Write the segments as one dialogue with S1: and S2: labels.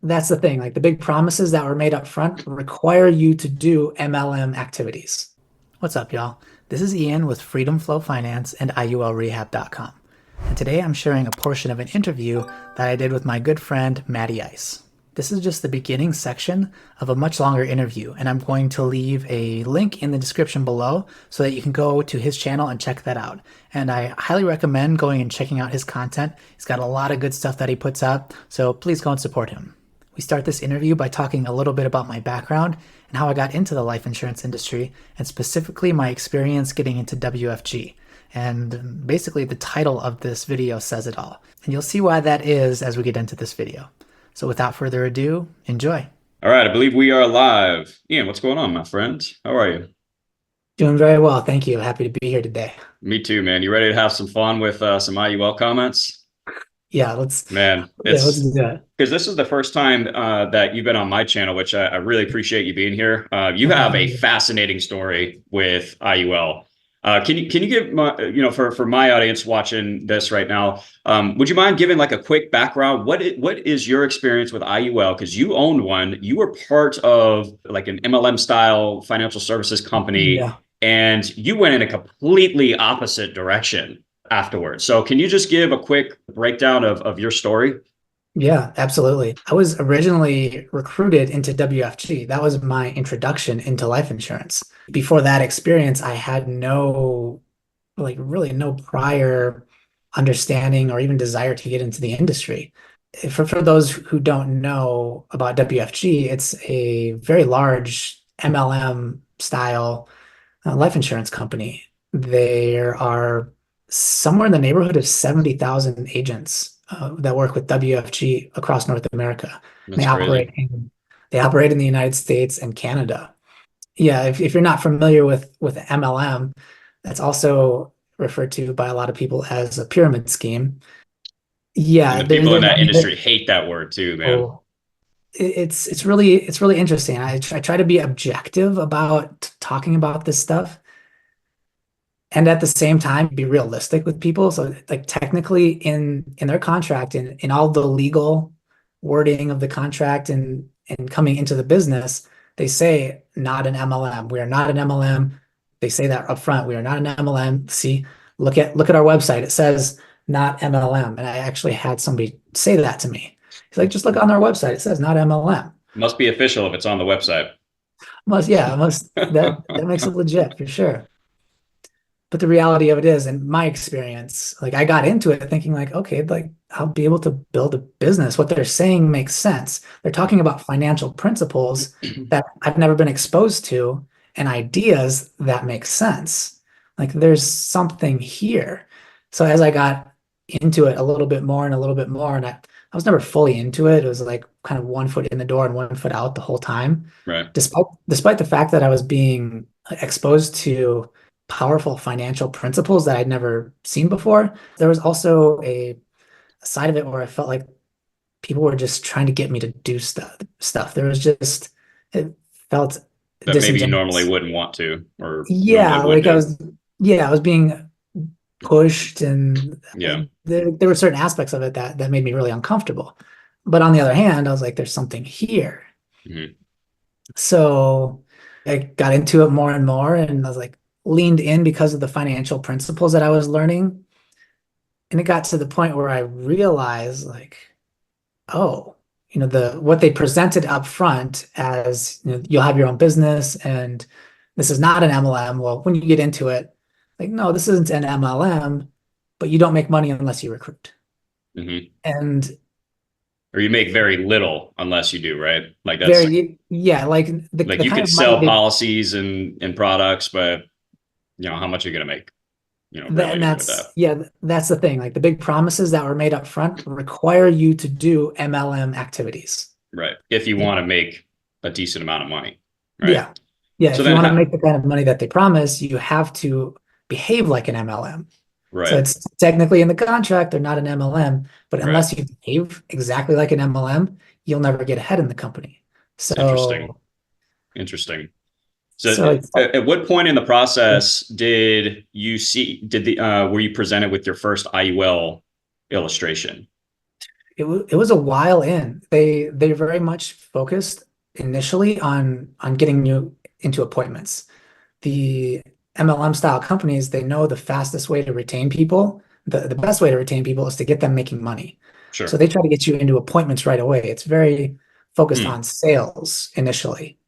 S1: That's the thing. Like the big promises that were made up front require you to do MLM activities. What's up, y'all? This is Ian with Freedom Flow Finance and IULRehab.com. And today I'm sharing a portion of an interview that I did with my good friend, Mattie Ice. This is just the beginning section of a much longer interview, and I'm going to leave a link in the description below so that you can go to his channel and check that out. And I highly recommend going and checking out his content. He's got a lot of good stuff that he puts out, so please go and support him. We start this interview by talking a little bit about my background and how I got into the life insurance industry, and specifically my experience getting into WFG. And basically the title of this video says it all. And you'll see why that is as we get into this video. So without further ado, enjoy.
S2: All right, I believe we are live. Ian, what's going on, my friend? How are you?
S1: Doing very well, thank you. Happy to be here today.
S2: Me too, man. You ready to have some fun with some IUL comments?
S1: Yeah, let's
S2: do
S1: that.
S2: Because this is the first time that you've been on my channel, which I really appreciate you being here. You have a fascinating story with IUL. Can you give my, for my audience watching this right now, would you mind giving like a quick background? What is your experience with IUL? Because you owned one, you were part of like an MLM style financial services company, and you went in a completely opposite direction afterwards. So can you just give a quick breakdown of your story?
S1: Yeah, absolutely. I was originally recruited into WFG. That was my introduction into life insurance. Before that experience, I had really no prior understanding or even desire to get into the industry. For those who don't know about WFG, it's a very large MLM style life insurance company. There are somewhere in the neighborhood of 70,000 agents that work with WFG across North America.
S2: That's crazy.
S1: They operate in the United States and Canada. Yeah, if you're not familiar with MLM, that's also referred to by a lot of people as a pyramid scheme. Yeah,
S2: And the people in that
S1: I mean,
S2: industry hate that word too, man.
S1: it's really interesting. I try to be objective about talking about this stuff, and at the same time be realistic with people. So like technically in their contract, in all the legal wording of the contract and coming into the business, they say not an MLM. We are not an MLM. They say that up front. We are not an MLM. See, look at our website. It says not MLM. And I actually had somebody say that to me. He's like, just look on our website. It says not MLM.
S2: Must be official if it's on the website.
S1: That makes it legit for sure. But the reality of it is, in my experience, like I got into it thinking like, okay, like I'll be able to build a business. What they're saying makes sense. They're talking about financial principles that I've never been exposed to and ideas that make sense. Like there's something here. So as I got into it a little bit more and a little bit more, and I was never fully into it. It was like kind of 1 foot in the door and 1 foot out the whole time.
S2: Right.
S1: Despite the fact that I was being exposed to powerful financial principles that I'd never seen before, there was also a side of it where I felt like people were just trying to get me to do stuff. There was just, it felt
S2: that maybe you normally
S1: disingenuous.
S2: wouldn't want to, or
S1: Yeah,
S2: normally would
S1: like
S2: do.
S1: I was being pushed, and
S2: Yeah.
S1: there were certain aspects of it that made me really uncomfortable. But on the other hand, I was like, there's something here.
S2: Mm-hmm.
S1: So I got into it more and more, and I was like, leaned in because of the financial principles that I was learning. And it got to the point where I realized like, oh, what they presented up front as, you'll have your own business and this is not an MLM. Well, when you get into it, like, no, this isn't an MLM, but you don't make money unless you recruit.
S2: Mm-hmm.
S1: And
S2: Or you make very little unless you do, right? Like that's
S1: like
S2: like
S1: the
S2: you
S1: kind
S2: could
S1: of money
S2: sell policies and products, but how much are you gonna make? Really with that.
S1: that's the thing. Like the big promises that were made up front require you to do MLM activities.
S2: Right. If you want to make a decent amount of money, right?
S1: Yeah. Yeah.
S2: So
S1: If you
S2: then
S1: want to make the kind of money that they promise, you have to behave like an MLM. So
S2: right,
S1: it's technically in the contract, they're not an MLM, but
S2: right.
S1: unless you behave exactly like an MLM, you'll never get ahead in the company.
S2: Interesting.
S1: So,
S2: Interesting. So
S1: so it's
S2: at what point in the process did you see, were you presented with your first IUL illustration?
S1: it was a while in. They very much focused initially on getting you into appointments. The MLM style companies, they know the fastest way to retain people, the best way to retain people is to get them making money. So
S2: Sure.
S1: they try to get you into appointments right away. It's very focused
S2: Hmm.
S1: on sales initially.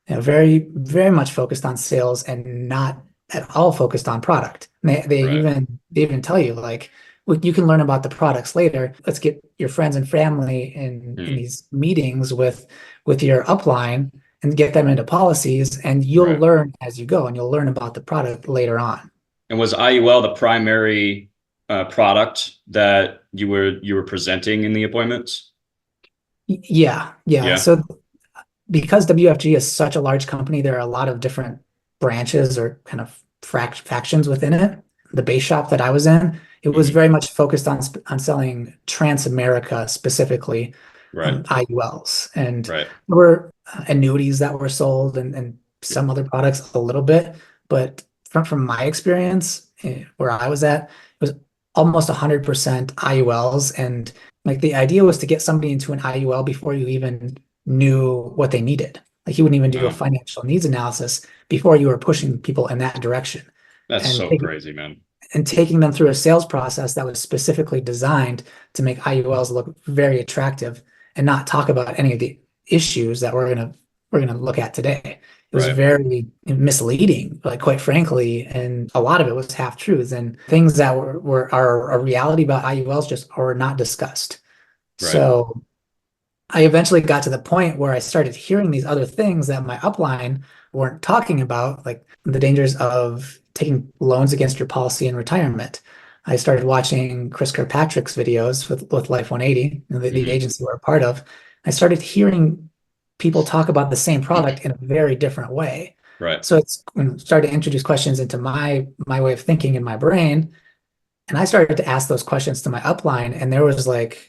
S1: Very, very much focused on sales and not at all focused on product. They
S2: Right.
S1: even tell you like, well, you can learn about the products later. Let's get your friends and family in
S2: Hmm.
S1: these meetings with your upline and get them into policies, and you'll
S2: Right.
S1: learn as you go, and you'll learn about the product later on.
S2: And was IUL the primary product that you were presenting in the appointments?
S1: Yeah, yeah.
S2: Yeah.
S1: So because WFG is such a large company, there are a lot of different branches or kind of factions within it. The base shop that I was in, it was
S2: Hmm.
S1: very much focused on selling Trans-America specifically,
S2: Right.
S1: IULs, and
S2: Right.
S1: there were annuities that were sold and some other products a little bit. But from my experience, where I was at, it was almost 100% IULs, and like the idea was to get somebody into an IUL before you even knew what they needed. Like you wouldn't even do a
S2: Oh,
S1: financial needs analysis before you were pushing people in that direction
S2: that's
S1: and
S2: so crazy, man.
S1: taking them through a sales process that was specifically designed to make IULs look very attractive and not talk about any of the issues that we're gonna look at today. It was
S2: Right.
S1: very misleading, like quite frankly, and a lot of it was half truths and things that were are a reality about IULs just are not discussed.
S2: Right.
S1: So I eventually got to the point where I started hearing these other things that my upline weren't talking about, like the dangers of taking loans against your policy in retirement. I started watching Chris Kirkpatrick's videos with Life 180, the
S2: Hmm.
S1: agency we're a part of. I started hearing people talk about the same product in a very different way.
S2: Right.
S1: So it's started to introduce questions into my way of thinking in my brain. And I started to ask those questions to my upline, and there was like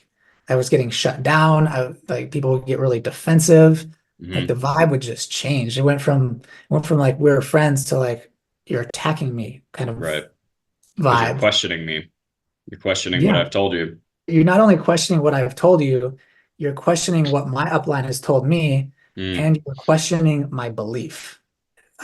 S1: I was getting shut down. Like people would get really defensive. Like the
S2: Hmm.
S1: vibe would just change. It went from like we were friends to like you're attacking me kind of
S2: Right. Because you're
S1: vibe.
S2: questioning me. You're questioning what
S1: Yeah.
S2: I've told you.
S1: You're not only questioning what I've told you, you're questioning what my upline has told me,
S2: Mm.
S1: and you're questioning my belief.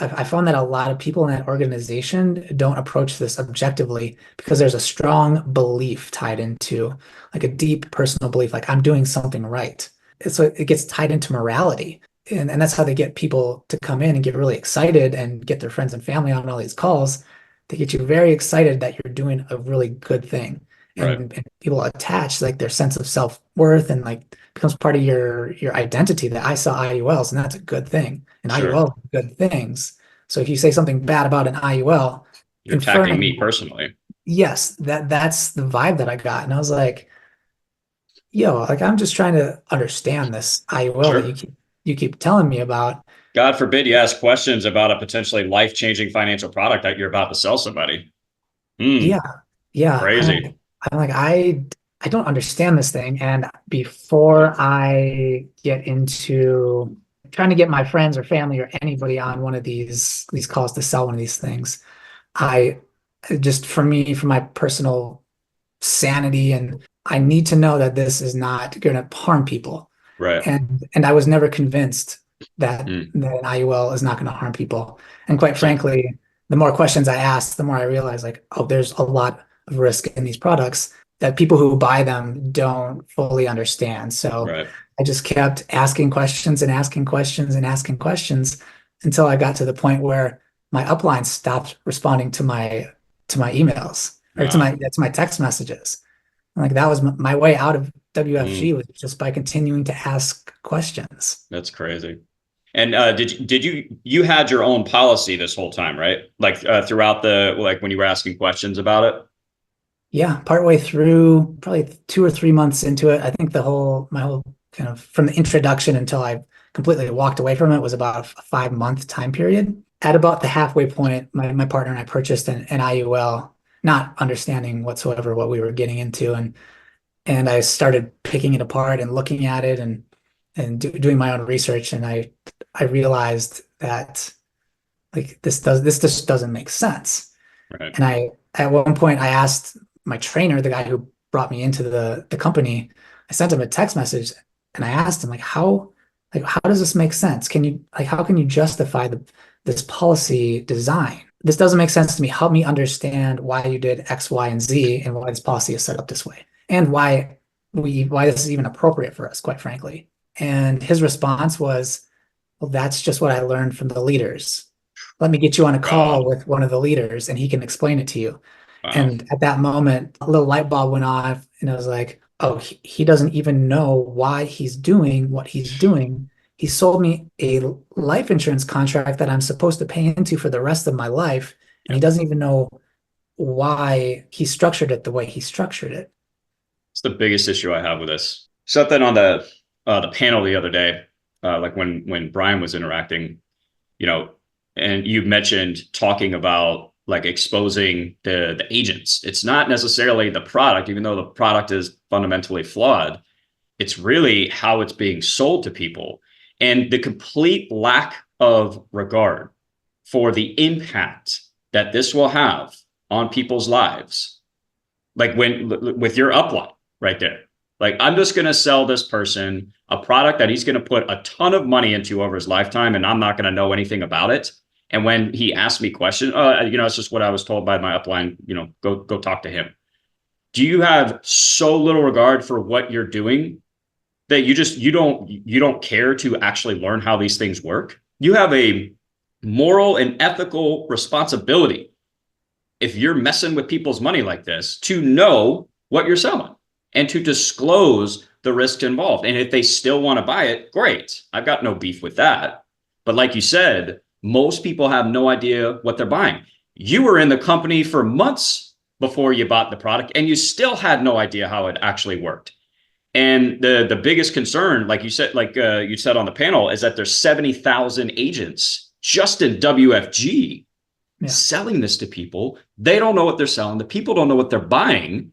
S1: I found that a lot of people in that organization don't approach this objectively because there's a strong belief tied into like a deep personal belief, like I'm doing something right. So it gets tied into morality. And that's how they get people to come in and get really excited and get their friends and family on all these calls. They get you very excited that you're doing a really good thing.
S2: Right.
S1: And people attach like their sense of self-worth and like becomes part of your identity that I saw IULs, and that's a good thing. And
S2: Sure.
S1: IUL good things. So if you say something bad about an IUL,
S2: You're attacking
S1: inferring,
S2: me personally.
S1: yes, that's the vibe that I got. And I was like, yo, like I'm just trying to understand this IUL that
S2: Sure.
S1: you keep telling me about.
S2: God forbid you ask questions about a potentially life-changing financial product that you're about to sell somebody. Hmm.
S1: Yeah, yeah.
S2: Crazy.
S1: I'm like, I don't understand this thing. And before I get into trying to get my friends or family or anybody on one of these calls to sell one of these things, I just for me, for my personal sanity, and I need to know that this is not going to harm people.
S2: Right.
S1: And I was never convinced
S2: Hmm.
S1: that an IUL is not going to harm people. And quite
S2: So,
S1: frankly, the more questions I asked, the more I realized like, oh, there's a lot of risk in these products that people who buy them don't fully understand. So
S2: right.
S1: I just kept asking questions and asking questions and asking questions until I got to the point where my upline stopped responding to my emails or
S2: Uh,
S1: to my text messages. And like that was my way out of WFG,
S2: hmm.
S1: was just by continuing to ask questions.
S2: That's crazy. And did you had your own policy this whole time, right? Like throughout the like when you were asking questions about it?
S1: Yeah, partway through, probably 2 or 3 months into it, I think my whole kind of from the introduction until I completely walked away from it was about a 5 month time period. At about the halfway point, my partner and I purchased an IUL, not understanding whatsoever what we were getting into, and I started picking it apart and looking at it and doing my own research, and I realized that like this just doesn't make sense.
S2: Right.
S1: And I at one point I asked my trainer, the guy who brought me into the company, I sent him a text message and I asked him how does this make sense? How can you justify this policy design? This doesn't make sense to me. Help me understand why you did X, Y, and Z and why this policy is set up this way and why this is even appropriate for us, quite frankly. And his response was, well, that's just what I learned from the leaders. Let me get you on a call with one of the leaders and he can explain it to you.
S2: Wow.
S1: And at that moment, a little light bulb went off and I was like, oh, he doesn't even know why he's doing what he's doing. He sold me a life insurance contract that I'm supposed to pay into for the rest of my life. And he doesn't even know why he structured it the way he structured it.
S2: It's the biggest issue I have with this. Something on the panel the other day, like when Brian was interacting, and you mentioned talking about like exposing the agents. It's not necessarily the product, even though the product is fundamentally flawed. It's really how it's being sold to people and the complete lack of regard for the impact that this will have on people's lives. Like with your upline right there, like I'm just going to sell this person a product that he's going to put a ton of money into over his lifetime, and I'm not going to know anything about it. And when he asked me questions, it's just what I was told by my upline, go talk to him. Do you have so little regard for what you're doing that you don't care to actually learn how these things work? You have a moral and ethical responsibility, if you're messing with people's money like this, to know what you're selling and to disclose the risks involved. And if they still want to buy it, great. I've got no beef with that. But like you said, most people have no idea what they're buying. You were in the company for months before you bought the product, and you still had no idea how it actually worked. And the biggest concern, like you said on the panel, is that there's 70,000 agents just in WFG selling this to people. They don't know what they're selling. The people don't know what they're buying.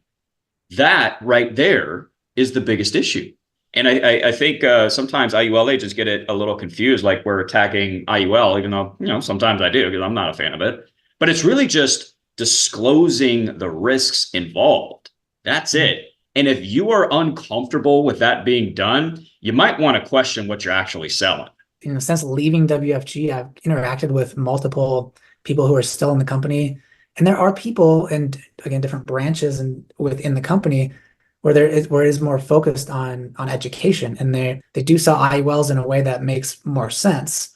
S2: That right there is the biggest issue. And I think sometimes IUL agents get it a little confused, like we're attacking IUL, even though, sometimes I do because I'm not a fan of it. But it's really just disclosing the risks involved. That's it. And if you are uncomfortable with that being done, you might want to question what you're actually selling.
S1: In a sense, leaving WFG, I've interacted with multiple people who are still in the company. And there are people, and again, different branches and within the company where it is more focused on education, and they do sell IULs in a way that makes more sense.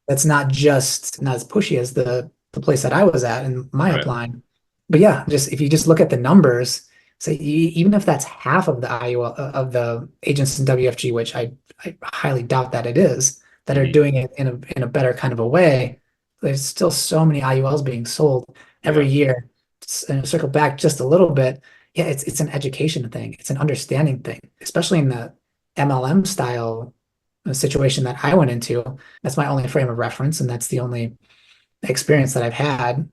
S1: That's not as pushy as the place that I was at in my upline. But yeah, if you just look at the numbers, say even if that's half of the IUL of the agents in WFG, which I highly doubt that it is, that are doing it in a better kind of a way, there's still so many IULs being sold every year. And circle back just a little bit. Yeah, it's an education thing. It's an understanding thing, especially in the MLM style situation that I went into. That's my only frame of reference, and that's the only experience that I've had,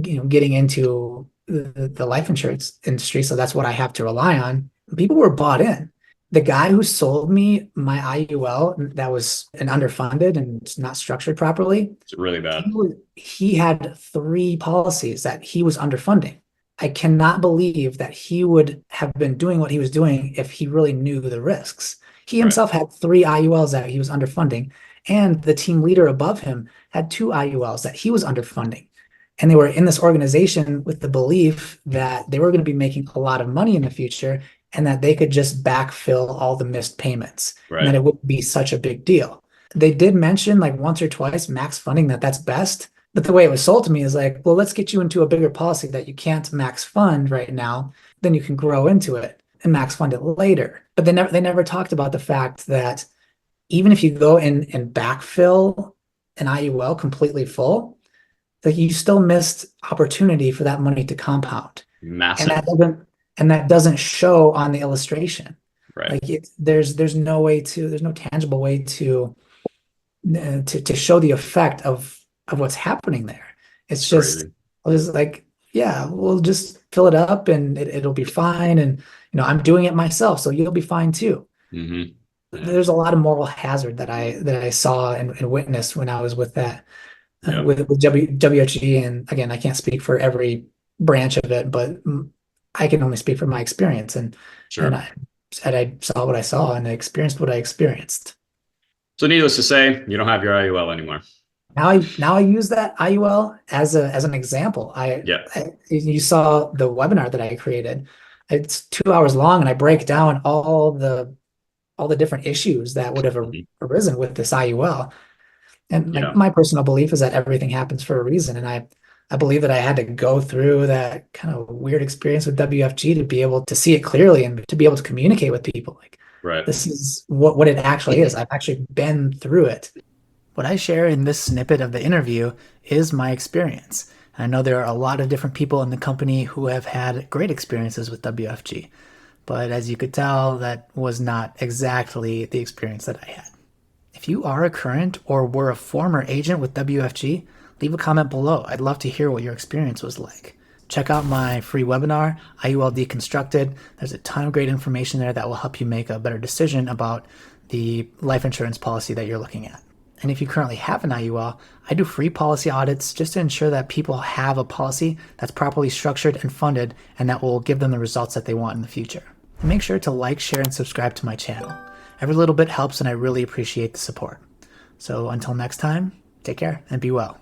S1: getting into the life insurance industry. So that's what I have to rely on. People were bought in. The guy who sold me my IUL that was an underfunded and not structured properly,
S2: it's really bad.
S1: He had 3 policies that he was underfunding. I cannot believe that he would have been doing what he was doing if he really knew the risks. He himself had 3 IULs that he was underfunding, and the team leader above him had 2 IULs that he was underfunding. And they were in this organization with the belief that they were going to be making a lot of money in the future and that they could just backfill all the missed payments and that it wouldn't be such a big deal. They did mention like once or twice max funding, that's best. But the way it was sold to me is like, well, let's get you into a bigger policy that you can't max fund right now. Then you can grow into it and max fund it later. But they never talked about the fact that even if you go in and backfill an IUL completely full, that you still missed opportunity for that money to compound.
S2: Massive.
S1: And that doesn't show on the illustration.
S2: Right.
S1: Like there's no tangible way to show the effect of what's happening there. It's just, we'll just fill it up and it'll be fine. And, I'm doing it myself, so you'll be fine too. There's a lot of moral hazard that I saw and witnessed when I was with that, with WFG. And again, I can't speak for every branch of it, but I can only speak from my experience. And said I saw what I saw and I experienced what I experienced.
S2: So needless to say, you don't have your IUL anymore.
S1: Now I use that IUL as an example.
S2: Yeah.
S1: You saw the webinar that I created. It's 2 hours long, and I break down all the different issues that would have
S2: Mhm.
S1: arisen with this IUL. And like
S2: Yeah.
S1: my personal belief is that everything happens for a reason. And I believe that I had to go through that kind of weird experience with WFG to be able to see it clearly and to be able to communicate with people. Like
S2: Right.
S1: this is what it actually is. I've actually been through it. What I share in this snippet of the interview is my experience. I know there are a lot of different people in the company who have had great experiences with WFG, but as you could tell, that was not exactly the experience that I had. If you are a current or were a former agent with WFG, leave a comment below. I'd love to hear what your experience was like. Check out my free webinar, IUL Deconstructed. There's a ton of great information there that will help you make a better decision about the life insurance policy that you're looking at. And if you currently have an IUL, I do free policy audits just to ensure that people have a policy that's properly structured and funded and that will give them the results that they want in the future. And make sure to like, share, and subscribe to my channel. Every little bit helps, and I really appreciate the support. So until next time, take care and be well.